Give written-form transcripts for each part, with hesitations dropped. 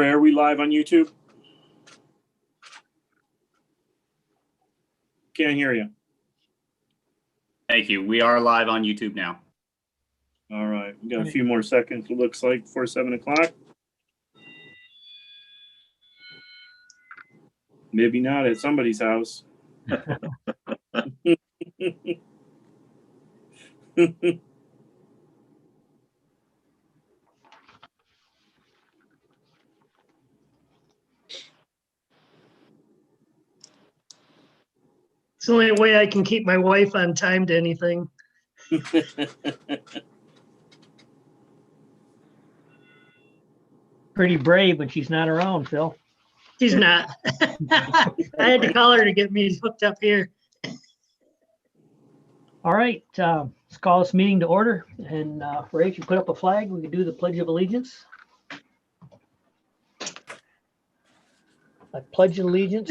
Ray, are we live on YouTube? Can't hear you. Thank you. We are live on YouTube now. All right, we got a few more seconds, it looks like, before 7 o'clock. Maybe not at somebody's house. It's the only way I can keep my wife on time to anything. Pretty brave when she's not around, Phil. She's not. I had to call her to get me hooked up here. All right, let's call this meeting to order. And Ray, if you put up a flag, we can do the Pledge of Allegiance. I pledge allegiance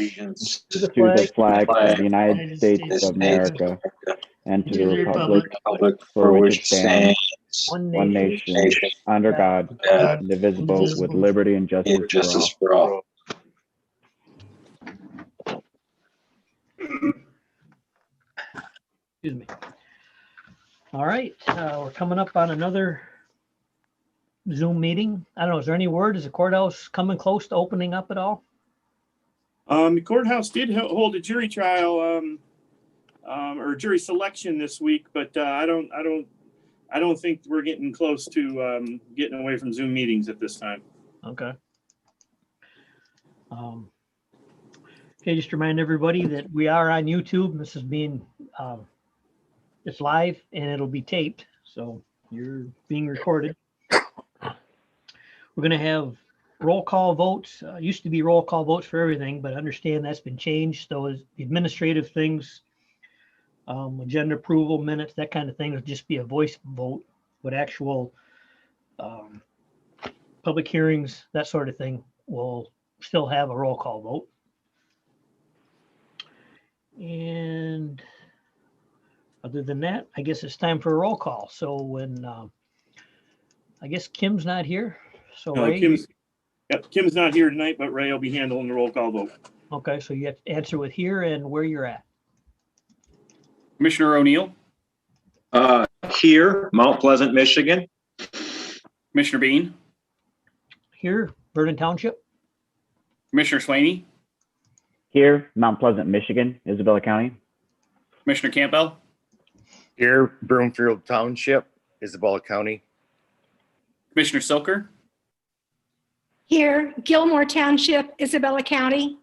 to the flag of the United States of America and to the republic for which it stands, one nation, under God, indivisible, with liberty and justice for all. Excuse me. All right, we're coming up on another Zoom meeting. I don't know, is there any word? Is the courthouse coming close to opening up at all? The courthouse did hold a jury trial or jury selection this week, but I don't think we're getting close to getting away from Zoom meetings at this time. Okay. Okay, just to remind everybody that we are on YouTube. This is being it's live and it'll be taped, so you're being recorded. We're going to have roll call votes. Used to be roll call votes for everything, but understand that's been changed. So as the administrative things, agenda approval, minutes, that kind of thing will just be a voice vote. But actual public hearings, that sort of thing, will still have a roll call vote. And other than that, I guess it's time for a roll call. So when I guess Kim's not here. So Ray, Kim's not here tonight, but Ray will be handling the roll call vote. Okay, so you have to answer with here and where you're at. Commissioner O'Neill, Here, Mount Pleasant, Michigan. Commissioner Bean, Here, Vernon Township. Commissioner Swaney, Here, Mount Pleasant, Michigan, Isabella County. Commissioner Campbell, Here, Broomfield Township, Isabella County. Commissioner Silker, Here, Gilmore Township, Isabella County.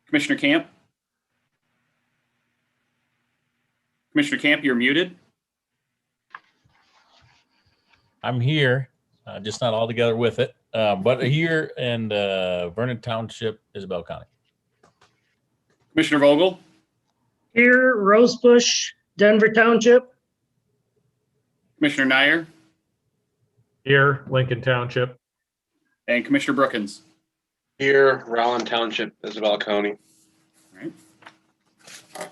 Commissioner Camp. Commissioner Camp, you're muted. I'm here, just not all together with it, but here in Vernon Township, Isabella County. Commissioner Vogel, Here, Rosebush, Denver Township. Commissioner Nyer, Here, Lincoln Township. and Commissioner Brookins. Here, Roland Township, Isabella County. All right. All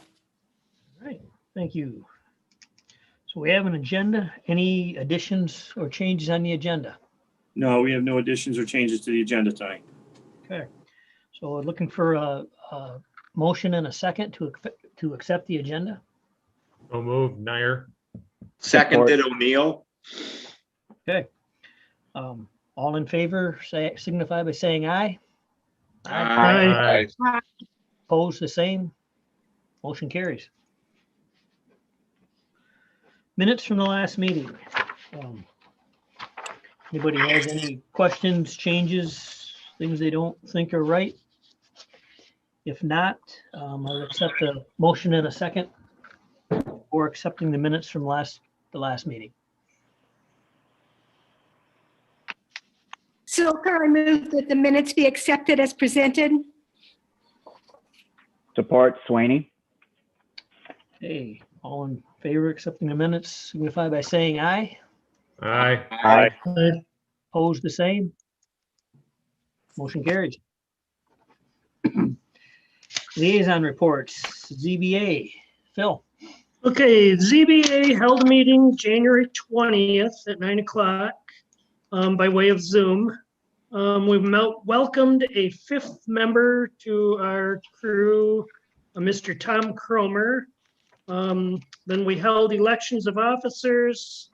right, thank you. So we have an agenda. Any additions or changes on the agenda? No, we have no additions or changes to the agenda tonight. Okay, so we're looking for a motion and a second to accept the agenda. So moved, Nyer. Seconded, O'Neill. Okay. All in favor, signify by saying aye. Aye. Aye. Opposed, the same. Motion carries. Minutes from the last meeting. Anybody has any questions, changes, things they don't think are right? If not, I'll accept a motion in a second for accepting the minutes from the last meeting. Silker, I move that the minutes be accepted as presented. Support, Swaney. Hey, all in favor of accepting the minutes, signify by saying aye. Aye. Aye. Opposed, the same. Motion carries. Liaison reports, ZBA, Phil. Okay, ZBA held a meeting January 20th at 9 o'clock by way of Zoom. We've welcomed a 5th member to our crew, Mr. Tom Cromer. Then we held elections of officers.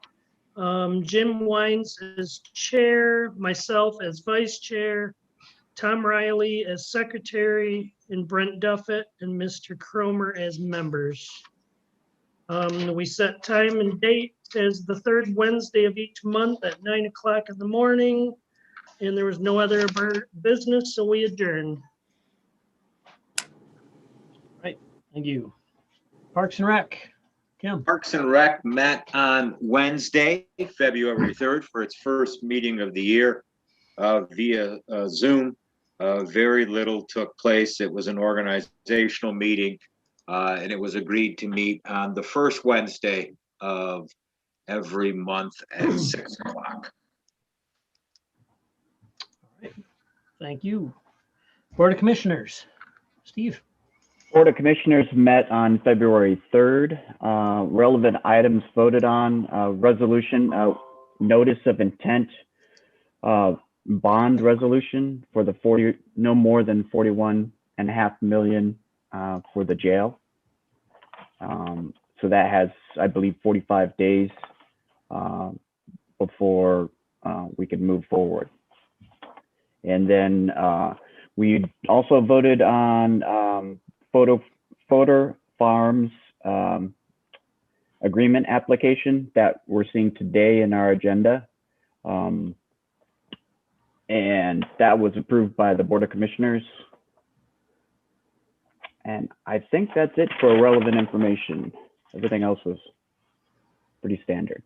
Jim Wines as chair, myself as vice chair, Tom Riley as secretary, and Brent Duffett and Mr. Cromer as members. We set time and date as the 3rd Wednesday of each month at 9 o'clock in the morning. And there was no other business, so we adjourned. Right, thank you. Parks and Rec, Kim. Parks and Rec met on Wednesday, February 3rd, for its first meeting of the year via Zoom. Very little took place. It was an organizational meeting, and it was agreed to meet on the first Wednesday of every month at 6 o'clock. Thank you. Board of Commissioners, Steve. Board of Commissioners met on February 3rd. Relevant items voted on, resolution, notice of intent, bond resolution for the no more than 41.5 million for the jail. So that has, I believe, 45 days before we can move forward. And then we also voted on Photo Farms agreement application that we're seeing today in our agenda. And that was approved by the Board of Commissioners. And I think that's it for relevant information. Everything else was pretty standard.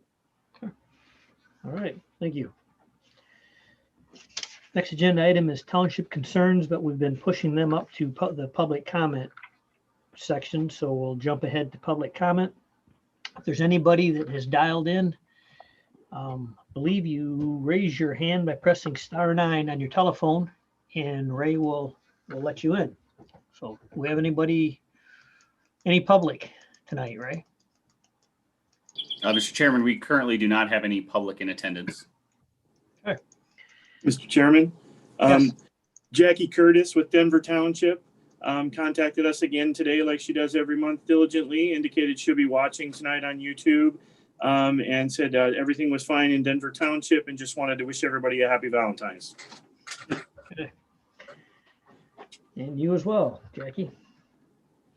All right, thank you. Next agenda item is township concerns, but we've been pushing them up to the public comment section. So we'll jump ahead to public comment. If there's anybody that has dialed in, I believe you raise your hand by pressing *9 on your telephone, and Ray will let you in. So do we have any public tonight, Ray? Mr. Chairman, we currently do not have any public in attendance. Okay. Mr. Chairman, Yes. Jackie Curtis with Denver Township contacted us again today, like she does every month diligently, indicated she'll be watching tonight on YouTube, and said everything was fine in Denver Township and just wanted to wish everybody a happy Valentine's. Okay. And you as well, Jackie.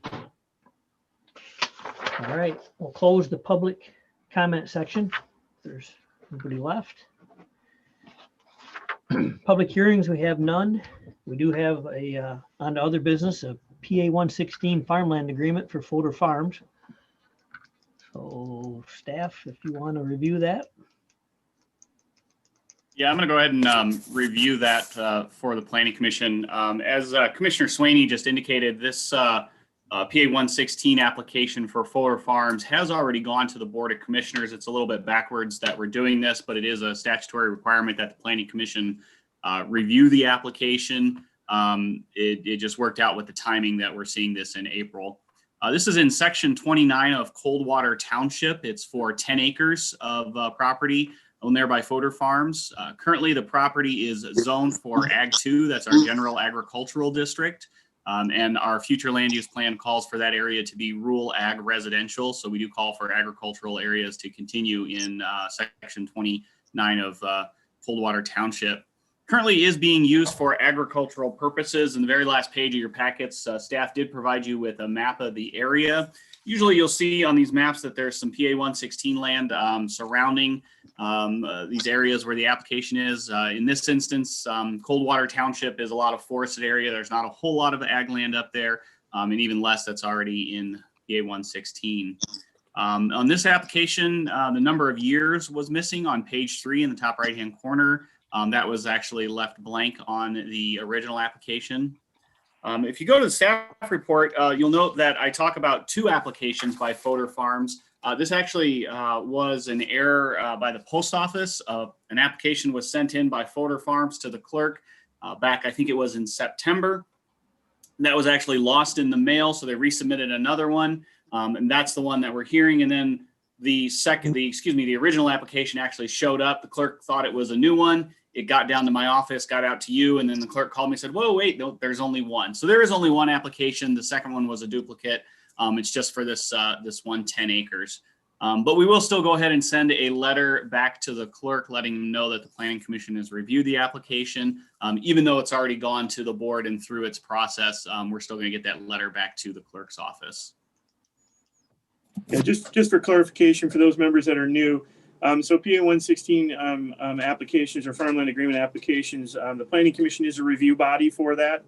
All right, we'll close the public comment section. There's nobody left. Public hearings, we have none. We do have on to other business, a PA 116 farmland agreement for Fodor Farms. So staff, if you want to review that. Yeah, I'm going to go ahead and review that for the Planning Commission. As Commissioner Swaney just indicated, this PA 116 application for Fodor Farms has already gone to the Board of Commissioners. It's a little bit backwards that we're doing this, but it is a statutory requirement that the Planning Commission review the application. It just worked out with the timing that we're seeing this in April. This is in section 29 of Coldwater Township. It's for 10 acres of property owned there by Fodor Farms. Currently, the property is zoned for Ag 2. That's our general agricultural district. And our future land use plan calls for that area to be rural ag residential. So we do call for agricultural areas to continue in section 29 of Coldwater Township. Currently is being used for agricultural purposes. In the very last page of your packets, staff did provide you with a map of the area. Usually you'll see on these maps that there's some PA 116 land surrounding these areas where the application is. In this instance, Coldwater Township is a lot of forested area. There's not a whole lot of ag land up there, and even less that's already in PA 116. On this application, the number of years was missing on page 3 in the top right-hand corner. That was actually left blank on the original application. If you go to the staff report, you'll note that I talk about 2 applications by Fodor Farms. This actually was an error by the post office. An application was sent in by Fodor Farms to the clerk back, I think it was in September. That was actually lost in the mail, so they resubmitted another one, and that's the one that we're hearing. And then the original application actually showed up. The clerk thought it was a new one. It got down to my office, got out to you, and then the clerk called me and said, whoa, wait, no, there's only one. So there is only one application. The second one was a duplicate. It's just for this 10 acres. But we will still go ahead and send a letter back to the clerk letting them know that the Planning Commission has reviewed the application. Even though it's already gone to the board and through its process, we're still going to get that letter back to the clerk's office. Yeah, just for clarification for those members that are new. So PA 116 applications or farmland agreement applications, the Planning Commission is a review body for that.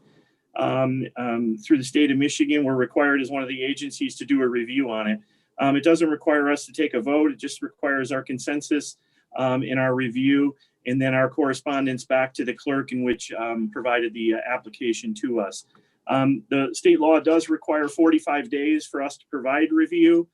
Through the state of Michigan, we're required as one of the agencies to do a review on it. It doesn't require us to take a vote. It just requires our consensus in our review and then our correspondence back to the clerk in which provided the application to us. The state law does require 45 days for us to provide review.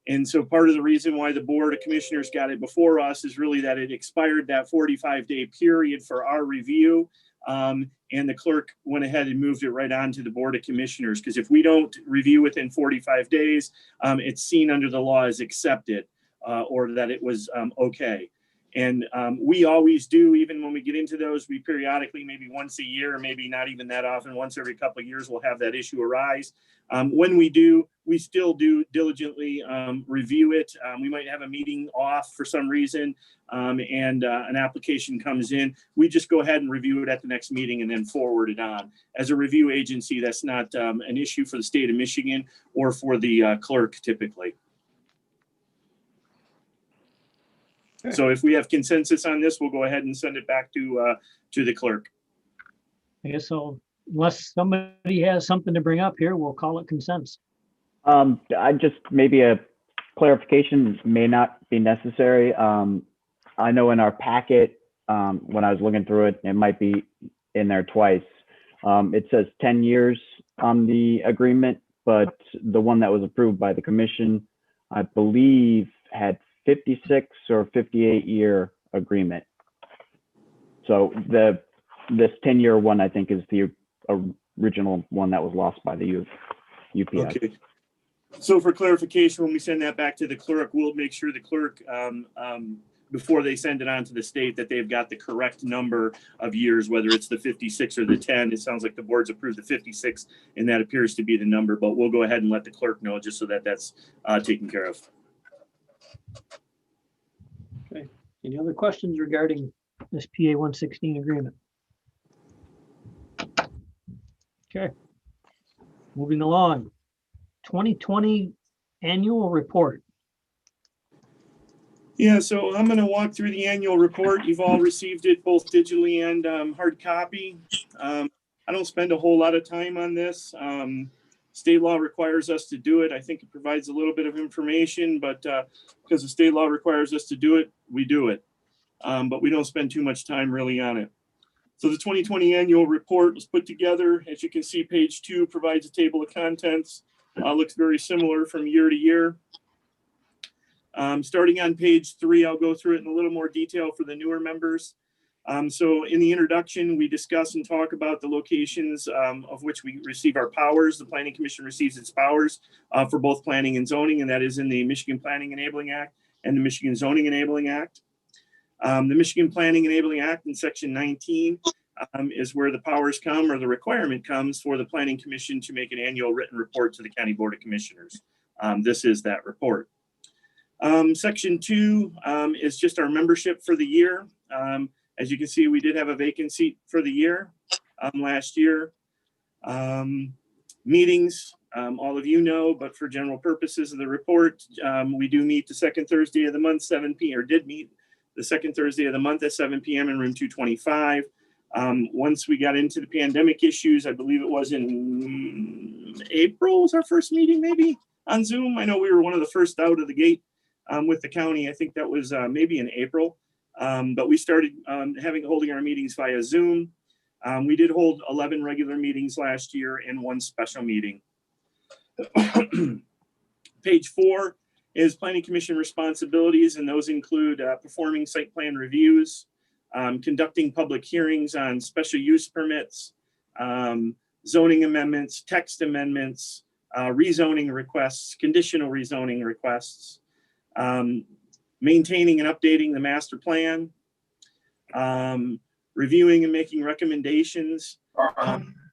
And so part of the reason why the Board of Commissioners got it before us is really that it expired that 45-day period for our review. And the clerk went ahead and moved it right on to the Board of Commissioners, because if we don't review within 45 days, it's seen under the law as accepted or that it was okay. And we always do, even when we get into those, we periodically, maybe once a year, or maybe not even that often, once every couple of years, we'll have that issue arise. When we do, we still do diligently review it. We might have a meeting off for some reason and an application comes in. We just go ahead and review it at the next meeting and then forward it on. As a review agency, that's not an issue for the state of Michigan or for the clerk typically. Okay. So if we have consensus on this, we'll go ahead and send it back to the clerk. I guess so. Unless somebody has something to bring up here, we'll call it consensus. I just, maybe a clarification may not be necessary. I know in our packet, when I was looking through it, it might be in there twice. It says 10 years on the agreement, but the one that was approved by the commission, I believe, had 56 or 58-year agreement. So this 10-year one, I think, is the original one that was lost by the UPS. Okay. So for clarification, when we send that back to the clerk, we'll make sure the clerk, before they send it on to the state, that they've got the correct number of years, whether it's the 56 or the 10. It sounds like the board's approved the 56, and that appears to be the number, but we'll go ahead and let the clerk know just so that that's taken care of. Okay. Any other questions regarding this PA 116 agreement? Okay. Moving along. 2020 annual report. Yeah, so I'm going to walk through the annual report. You've all received it both digitally and hard copy. I don't spend a whole lot of time on this. State law requires us to do it. I think it provides a little bit of information, but because the state law requires us to do it, we do it. But we don't spend too much time really on it. So the 2020 annual report was put together. As you can see, page 2 provides a table of contents. Looks very similar from year to year. Starting on page 3, I'll go through it in a little more detail for the newer members. So in the introduction, we discuss and talk about the locations of which we receive our powers. The Planning Commission receives its powers for both planning and zoning, and that is in the Michigan Planning Enabling Act and the Michigan Zoning Enabling Act. The Michigan Planning Enabling Act in section 19 is where the powers come, or the requirement comes, for the Planning Commission to make an annual written report to the County Board of Commissioners. This is that report. Section 2 is just our membership for the year. As you can see, we did have a vacant seat for the year last year. Meetings, all of you know, but for general purposes of the report, we do meet the second Thursday of the month, 7 p.m., or did meet the second Thursday of the month at 7 p.m. in room 225. Once we got into the pandemic issues, I believe it was in April was our first meeting, maybe on Zoom. I know we were one of the first out of the gate with the county. I think that was maybe in April, but we started holding our meetings via Zoom. We did hold 11 regular meetings last year and 1 special meeting. Page 4 is Planning Commission responsibilities, and those include performing site plan reviews, conducting public hearings on special use permits, zoning amendments, text amendments, rezoning requests, conditional rezoning requests, maintaining and updating the master plan, reviewing and making recommendations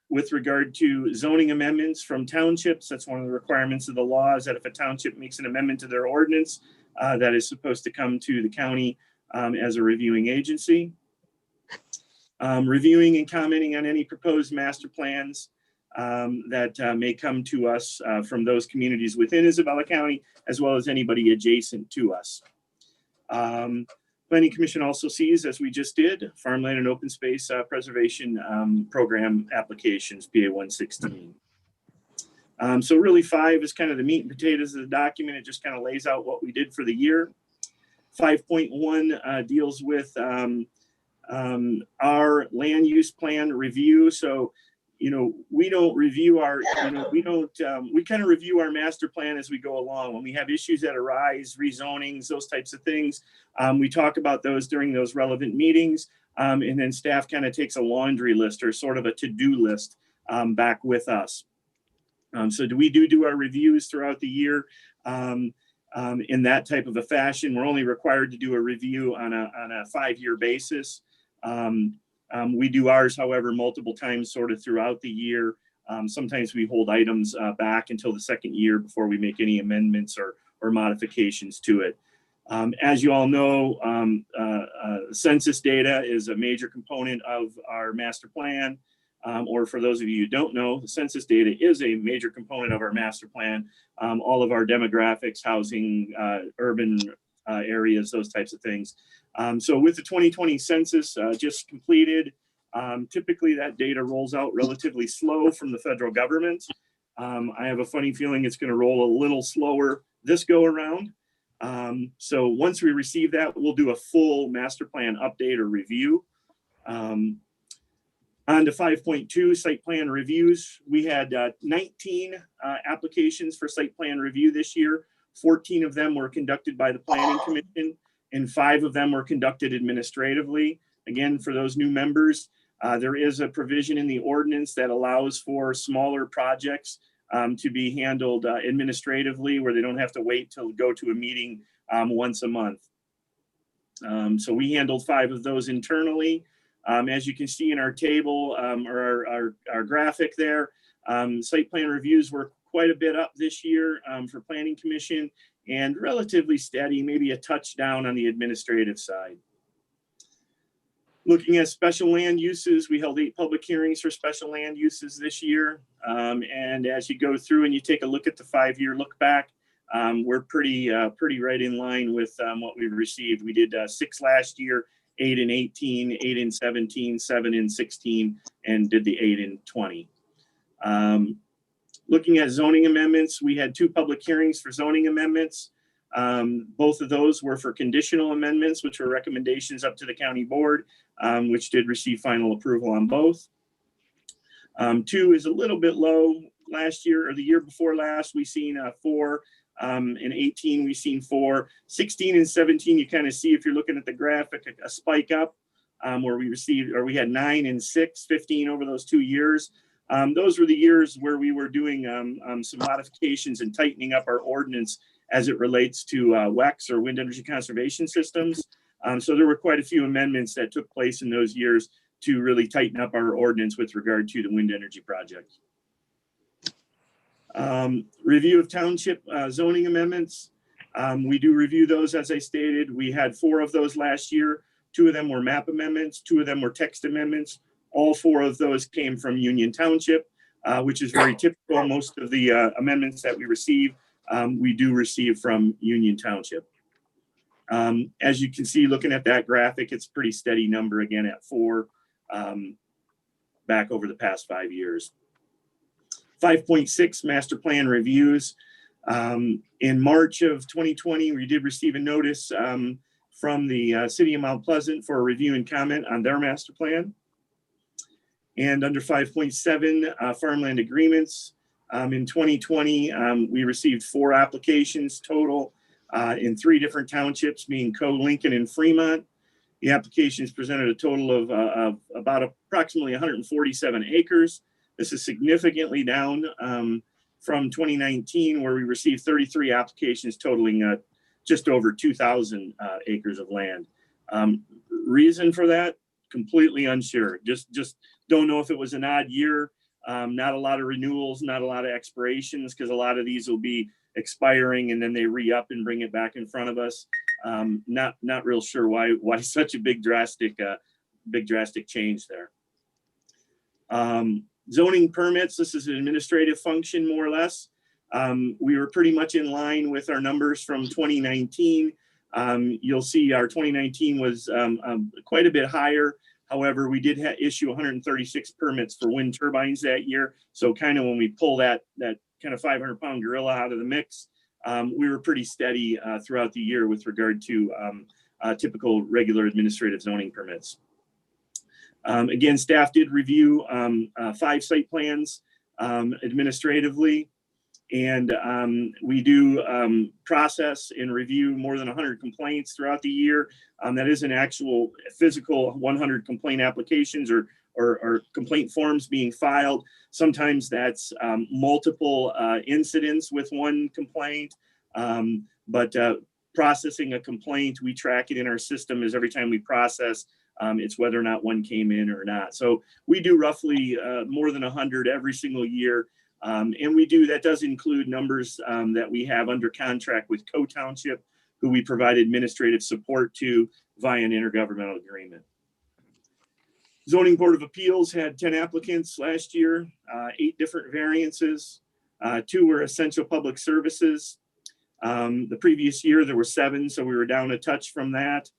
with regard to zoning amendments from townships. That's one of the requirements of the law, is that if a township makes an amendment to their ordinance, that is supposed to come to the county as a reviewing agency. Reviewing and commenting on any proposed master plans that may come to us from those communities within Isabella County, as well as anybody adjacent to us. Planning Commission also sees, as we just did, farmland and open space preservation program applications, PA 116. So really 5 is kind of the meat and potatoes of the document. It just kind of lays out what we did for the year. 5.1 deals with our land use plan review. So, you know, we don't review our, you know, we kind of review our master plan as we go along. When we have issues that arise, rezonings, those types of things, we talk about those during those relevant meetings. And then staff kind of takes a laundry list or sort of a to-do list back with us. So we do our reviews throughout the year in that type of a fashion. We're only required to do a review on a 5-year basis. We do ours, however, multiple times sort of throughout the year. Sometimes we hold items back until the 2nd year before we make any amendments or modifications to it. As you all know, census data is a major component of our master plan. Or for those of you who don't know, the census data is a major component of our master plan. All of our demographics, housing, urban areas, those types of things. So with the 2020 census just completed, typically that data rolls out relatively slow from the federal government. I have a funny feeling it's going to roll a little slower this go around. So once we receive that, we'll do a full master plan update or review. On to 5.2, site plan reviews. We had 19 applications for site plan review this year. 14 of them were conducted by the Planning Commission, and 5 of them were conducted administratively. Again, for those new members, there is a provision in the ordinance that allows for smaller projects to be handled administratively, where they don't have to wait till go to a meeting once a month. So we handled 5 of those internally. As you can see in our table or our graphic there, site plan reviews were quite a bit up this year for Planning Commission, and relatively steady, maybe a touchdown on the administrative side. Looking at special land uses, we held 8 public hearings for special land uses this year. And as you go through and you take a look at the 5-year look back, we're pretty right in line with what we've received. We did 6 last year, 8 in 18, 8 in 17, 7 in 16, and did the 8 in 20. Looking at zoning amendments, we had 2 public hearings for zoning amendments. Both of those were for conditional amendments, which were recommendations up to the county board, which did receive final approval on both. 2 is a little bit low. Last year or the year before last, we seen 4. In 18, we've seen 4. 16 and 17, you kind of see if you're looking at the graphic, a spike up where we had 9 and 6, 15 over those 2 years. Those were the years where we were doing some modifications and tightening up our ordinance as it relates to WECs or wind energy conservation systems. So there were quite a few amendments that took place in those years to really tighten up our ordinance with regard to the wind energy project. Review of township zoning amendments. We do review those, as I stated. We had 4 of those last year. 2 of them were map amendments, 2 of them were text amendments. All 4 of those came from Union Township, which is very typical. Most of the amendments that we receive, we do receive from Union Township. As you can see, looking at that graphic, it's a pretty steady number again at 4 back over the past 5 years. 5.6 master plan reviews. In March of 2020, we did receive a notice from the city of Mount Pleasant for a review and comment on their master plan. And under 5.7 farmland agreements, in 2020, we received 4 applications total in 3 different townships, being Coe, Lincoln, and Fremont. The applications presented a total of about approximately 147 acres. This is significantly down from 2019, where we received 33 applications totaling just over 2,000 acres of land. Reason for that, completely unsure. Just don't know if it was an odd year. Not a lot of renewals, not a lot of expirations, because a lot of these will be expiring and then they re-up and bring it back in front of us. Not real sure why such a big drastic change there. Zoning permits, this is an administrative function more or less. We were pretty much in line with our numbers from 2019. You'll see our 2019 was quite a bit higher. However, we did issue 136 permits for wind turbines that year. So kind of when we pull that kind of 500-pound gorilla out of the mix, we were pretty steady throughout the year with regard to typical regular administrative zoning permits. Again, staff did review 5 site plans administratively. And we do process and review more than 100 complaints throughout the year. That is an actual physical 100 complaint applications or complaint forms being filed. Sometimes that's multiple incidents with one complaint. But processing a complaint, we track it in our system as every time we process, it's whether or not one came in or not. So we do roughly more than 100 every single year. And that does include numbers that we have under contract with Co-Township, who we provide administrative support to via an intergovernmental agreement. Zoning Board of Appeals had 10 applicants last year, 8 different variances, 2 were essential public services. The previous year there were 7, so we were down a touch from that.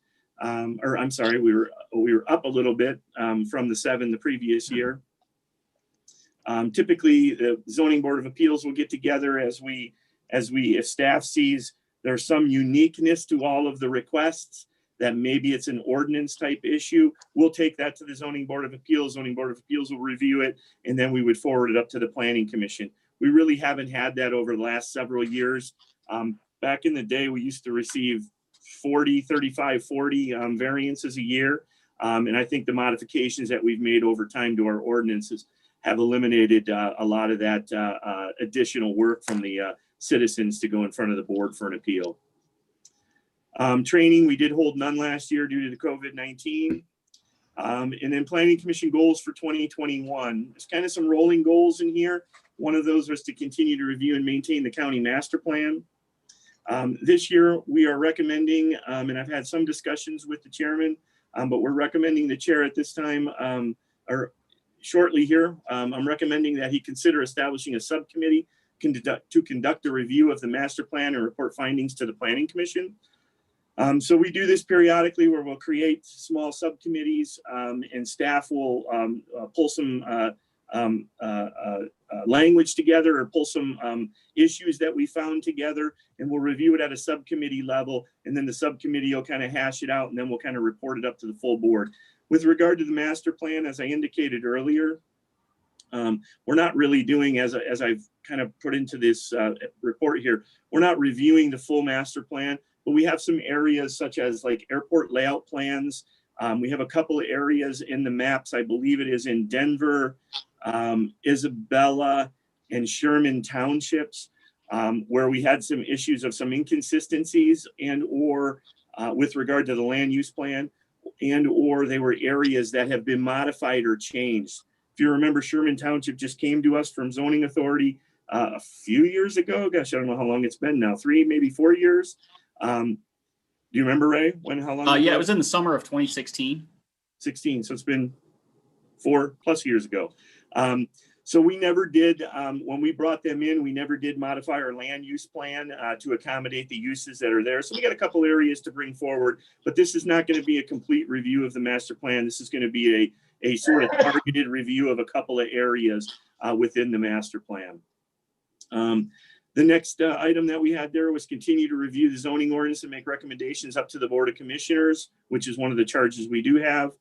Or I'm sorry, we were up a little bit from the 7 the previous year. Typically, the Zoning Board of Appeals will get together if staff sees there's some uniqueness to all of the requests, that maybe it's an ordinance type issue. We'll take that to the Zoning Board of Appeals. Zoning Board of Appeals will review it, and then we would forward it up to the Planning Commission. We really haven't had that over the last several years. Back in the day, we used to receive 35, 40 variances a year. And I think the modifications that we've made over time to our ordinances have eliminated a lot of that additional work from the citizens to go in front of the board for an appeal. Training, we did hold none last year due to the COVID-19. And then Planning Commission goals for 2021. There's kind of some rolling goals in here. One of those was to continue to review and maintain the county master plan. This year, we are recommending, and I've had some discussions with the chairman, but we're recommending the chair at this time, or shortly here, I'm recommending that he consider establishing a subcommittee to conduct a review of the master plan and report findings to the Planning Commission. So we do this periodically where we'll create small subcommittees and staff will pull some language together or pull some issues that we found together, and we'll review it at a subcommittee level, and then the subcommittee will kind of hash it out, and then we'll kind of report it up to the full board. With regard to the master plan, as I indicated earlier, we're not really doing, as I've kind of put into this report here, we're not reviewing the full master plan, but we have some areas such as like airport layout plans. We have a couple of areas in the maps, I believe it is in Denver, Isabella, and Sherman townships, where we had some issues of some inconsistencies and or with regard to the land use plan, and or they were areas that have been modified or changed. If you remember, Sherman Township just came to us from zoning authority a few years ago. Gosh, I don't know how long it's been now, 3, maybe 4 years. Do you remember, Ray, how long? Yeah, it was in the summer of 2016. 16, so it's been 4+ years ago. So we never did, when we brought them in, we never did modify our land use plan to accommodate the uses that are there. So we got a couple areas to bring forward, but this is not going to be a complete review of the master plan. This is going to be a sort of targeted review of a couple of areas within the master plan. The next item that we had there was continue to review the zoning ordinance and make recommendations up to the Board of Commissioners, which is one of the charges we do have.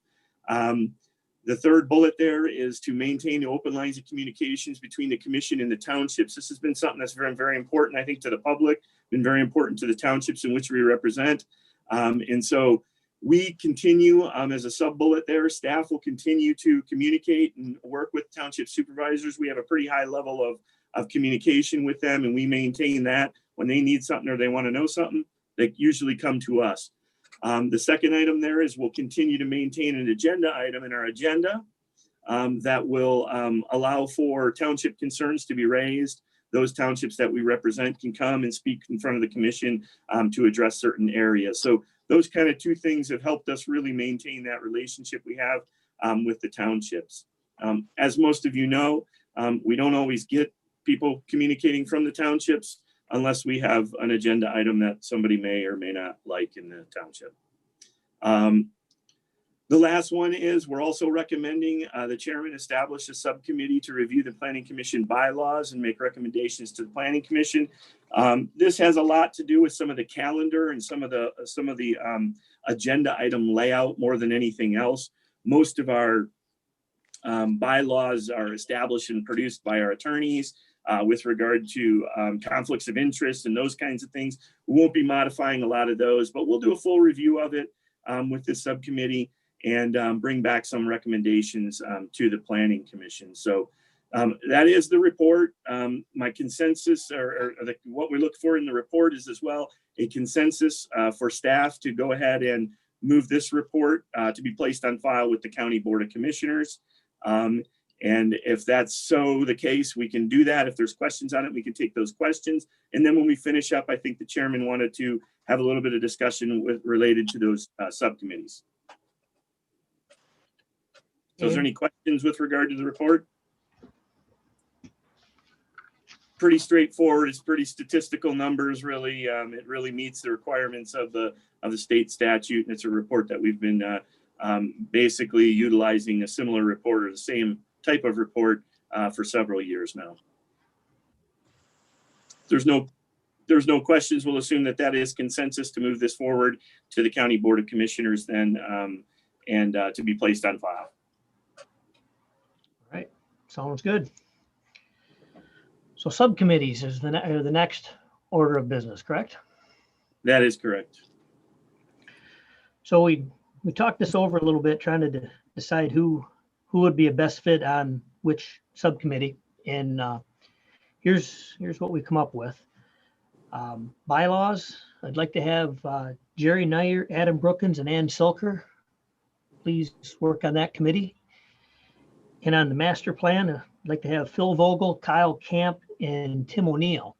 The third bullet there is to maintain open lines of communications between the commission and the townships. This has been something that's very, very important, I think, to the public, been very important to the townships in which we represent. And so we continue as a sub bullet there, staff will continue to communicate and work with township supervisors. We have a pretty high level of communication with them, and we maintain that when they need something or they want to know something, that usually come to us. The second item there is we'll continue to maintain an agenda item in our agenda that will allow for township concerns to be raised. Those townships that we represent can come and speak in front of the commission to address certain areas. So those kind of two things have helped us really maintain that relationship we have with the townships. As most of you know, we don't always get people communicating from the townships unless we have an agenda item that somebody may or may not like in the township. The last one is we're also recommending the chairman establish a subcommittee to review the Planning Commission bylaws and make recommendations to the Planning Commission. This has a lot to do with some of the calendar and some of the agenda item layout more than anything else. Most of our bylaws are established and produced by our attorneys with regard to conflicts of interest and those kinds of things. We won't be modifying a lot of those, but we'll do a full review of it with this subcommittee and bring back some recommendations to the Planning Commission. So that is the report. My consensus or what we look for in the report is as well a consensus for staff to go ahead and move this report to be placed on file with the County Board of Commissioners. And if that's so the case, we can do that. If there's questions on it, we can take those questions. And then when we finish up, I think the chairman wanted to have a little bit of discussion related to those subcommittees. So is there any questions with regard to the report? Pretty straightforward. It's pretty statistical numbers, really. It really meets the requirements of the state statute. And it's a report that we've been basically utilizing a similar report or the same type of report for several years now. There's no questions. We'll assume that that is consensus to move this forward to the County Board of Commissioners then and to be placed on file. All right, sounds good. So subcommittees is the next order of business, correct? That is correct. So we talked this over a little bit, trying to decide who would be a best fit on which subcommittee. And here's what we come up with. Bylaws, I'd like to have Jerry Nyer, Adam Brookins, and Ann Silker please work on that committee. And on the master plan, I'd like to have Phil Vogel, Kyle Camp, and Tim O'Neill.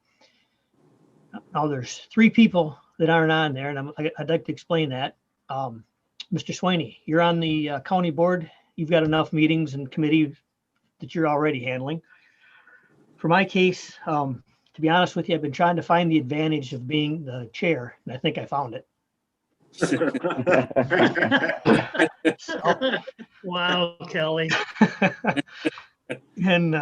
Now there's 3 people that aren't on there, and I'd like to explain that. Mr. Swaney, you're on the county board. You've got enough meetings and committees that you're already handling. For my case, to be honest with you, I've been trying to find the advantage of being the chair, and I think I found it. Wow, Kelly. And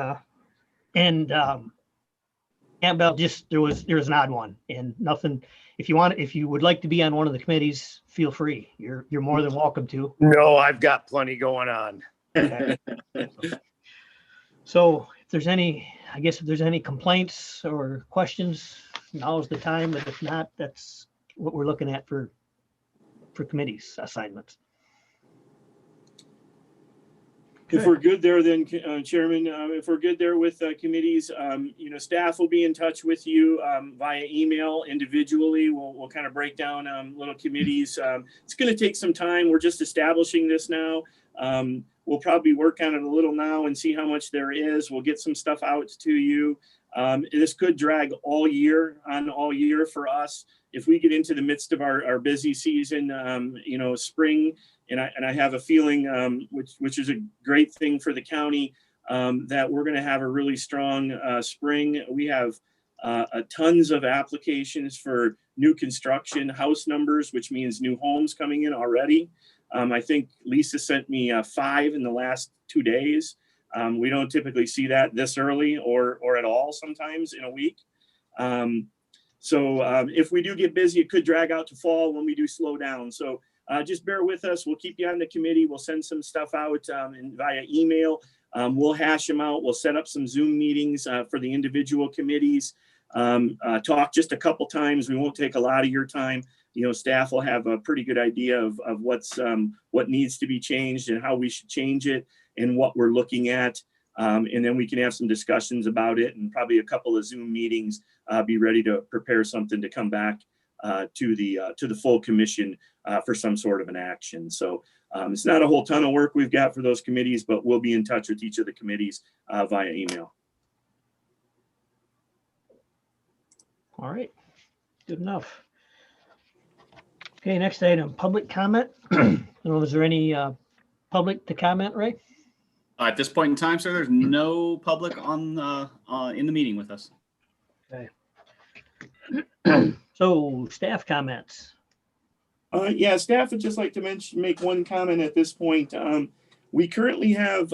Campbell, just there was an odd one, and nothing. If you would like to be on one of the committees, feel free. You're more than welcome to. No, I've got plenty going on. Okay. So if there's any complaints or questions, now's the time. But if not, that's what we're looking at for committees assignments. If we're good there, then Chairman, if we're good there with committees, staff will be in touch with you via email individually. We'll kind of break down little committees. It's going to take some time. We're just establishing this now. We'll probably work on it a little now and see how much there is. We'll get some stuff out to you. This could drag all year for us. If we get into the midst of our busy season, spring, and I have a feeling, which is a great thing for the county, that we're going to have a really strong spring. We have tons of applications for new construction house numbers, which means new homes coming in already. I think Lisa sent me 5 in the last 2 days. We don't typically see that this early or at all sometimes in a week. So if we do get busy, it could drag out to fall when we do slow down. So just bear with us. We'll keep you on the committee. We'll send some stuff out via email. We'll hash them out. We'll set up some Zoom meetings for the individual committees. Talk just a couple times. We won't take a lot of your time. Staff will have a pretty good idea of what needs to be changed and how we should change it and what we're looking at. And then we can have some discussions about it and probably a couple of Zoom meetings, be ready to prepare something to come back to the full commission for some sort of an action. So it's not a whole ton of work we've got for those committees, but we'll be in touch with each of the committees via email. All right, good enough. Okay, next item, public comment. Is there any public to comment, Ray? At this point in time, sir, there's no public on in the meeting with us. Okay. So staff comments. Yeah, staff would just like to make one comment at this point. We currently have,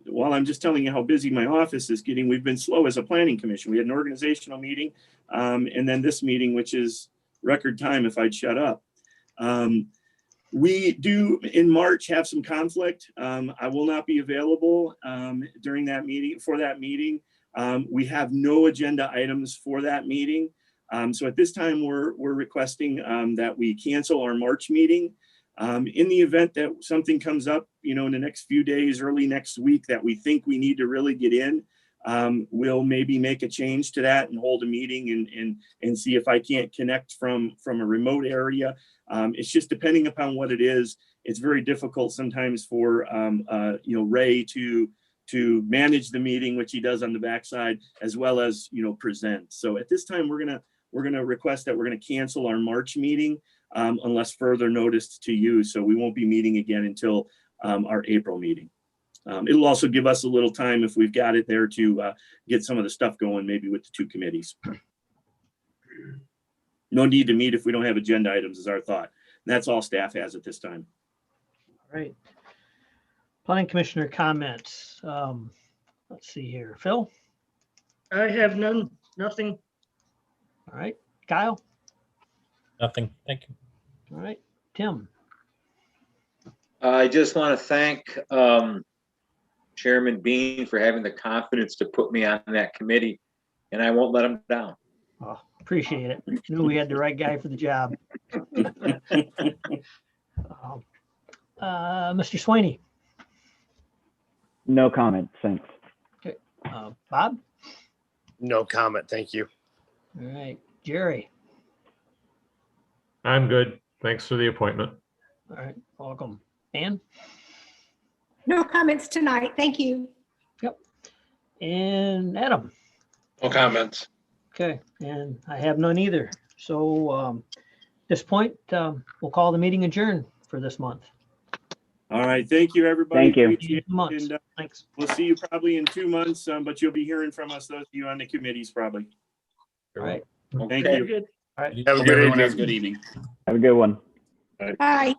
while I'm just telling you how busy my office is getting, we've been slow as a planning commission. We had an organizational meeting, and then this meeting, which is record time if I'd shut up. We do in March have some conflict. I will not be available during that meeting, for that meeting. We have no agenda items for that meeting. So at this time, we're requesting that we cancel our March meeting. In the event that something comes up, in the next few days, early next week, that we think we need to really get in, we'll maybe make a change to that and hold a meeting and see if I can't connect from a remote area. It's just depending upon what it is. It's very difficult sometimes for Ray to manage the meeting, which he does on the backside, as well as present. So at this time, we're gonna request that we're gonna cancel our March meeting unless further noticed to you. So we won't be meeting again until our April meeting. It'll also give us a little time, if we've got it there, to get some of the stuff going, maybe with the two committees. No need to meet if we don't have agenda items, is our thought. And that's all staff has at this time. All right. Planning commissioner comments. Let's see here. Phil? I have nothing. All right. Kyle? Nothing. Thank you. All right. Tim? I just want to thank Chairman Bean for having the confidence to put me on that committee, and I won't let him down. Oh, appreciate it. Knew we had the right guy for the job. Mr. Swaney? No comment, thanks. Okay. Bob? No comment, thank you. All right. Jerry? I'm good. Thanks for the appointment. All right. Welcome. Ann? No comments tonight. Thank you. Yep. And Adam? No comments. Okay. And I have none either. So at this point, we'll call the meeting adjourned for this month. All right, thank you, everybody. Thank you. Appreciate it. Months. And, Thanks. we'll see you probably in 2 months, but you'll be hearing from us, those of you on the committees, probably. All right. Thank Okay. you. Good. Have a Hope good everyone has a evening. good evening. Have a good one. Bye.